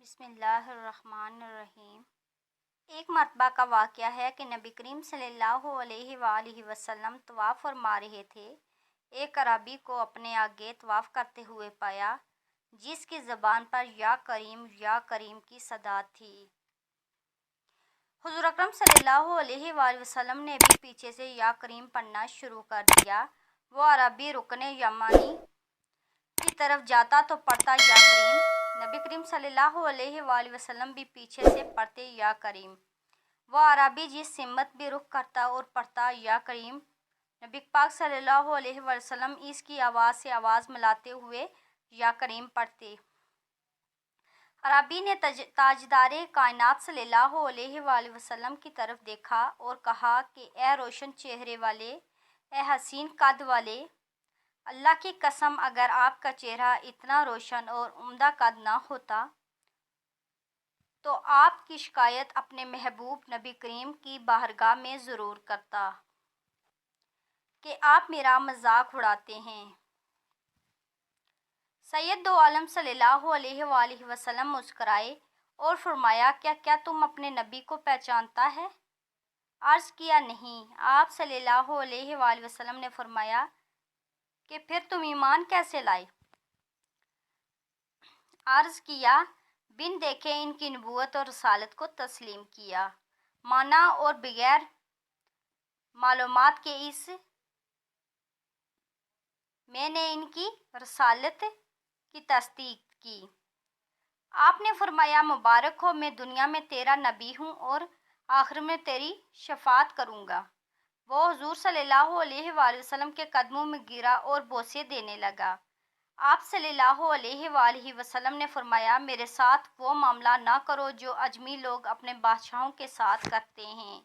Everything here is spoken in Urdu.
بسم اللہ الرحمن الرحیم۔ ایک مرتبہ کا واقعہ ہے کہ نبی کریم صلی اللہ علیہ وآلہ وسلم طواف فرما رہے تھے۔ ایک اعرابی کو اپنے آگے طواف کرتے ہوئے پایا جس کی زبان پر یا کریم کی صدا تھی۔ حضور اکرم صلی اللہ علیہ وآلہ وسلم نے بھی پیچھے سے یا کریم پڑھنا شروع کر دیا۔ وہ اعرابی رکن یمانی کی طرف جاتا تو پڑھتا یا کریم، نبی کریم صلی اللہ علیہ وآلہ وسلم بھی پیچھے سے پڑھتے یا کریم۔ وہ اعرابی جس سمت بھی رخ کرتا اور پڑھتا یا کریم، نبی پاک صلی اللہ علیہ وسلم اس کی آواز سے آواز ملاتے ہوئے یا کریم پڑھتے۔ اعرابی نے تاجدار کائنات صلی اللہ علیہ وآلہ وسلم کی طرف دیکھا اور کہا کہ اے روشن چہرے والے، اے حسین قد والے، اللہ کی قسم اگر آپ کا چہرہ اتنا روشن اور عمدہ قد نہ ہوتا تو آپ کی شکایت اپنے محبوب نبی کریم کی بارگاہ میں ضرور کرتا کہ آپ میرا مذاق اڑاتے ہیں۔ سید دو عالم صلی اللہ علیہ وآلہ وسلم مسکرائے اور فرمایا کیا تم اپنے نبی کو پہچانتا ہے؟ عرض کیا نہیں۔ آپ صلی اللہ علیہ وآلہ وسلم نے فرمایا کہ پھر تم ایمان کیسے لائے؟ عرض کیا بن دیکھے ان کی نبوت اور رسالت کو تسلیم کیا، مانا اور بغیر معلومات کے میں نے ان کی رسالت کی تصدیق کی۔ آپ نے فرمایا مبارک ہو، میں دنیا میں تیرا نبی ہوں اور آخرت میں تیری شفاعت کروں گا۔ وہ حضور صلی اللہ علیہ وآلہ وسلم کے قدموں میں گرا اور بوسے دینے لگا۔ آپ صلی اللہ علیہ وآلہ وسلم نے فرمایا میرے ساتھ وہ معاملہ نہ کرو جو اجمی لوگ اپنے بادشاہوں کے ساتھ کرتے ہیں۔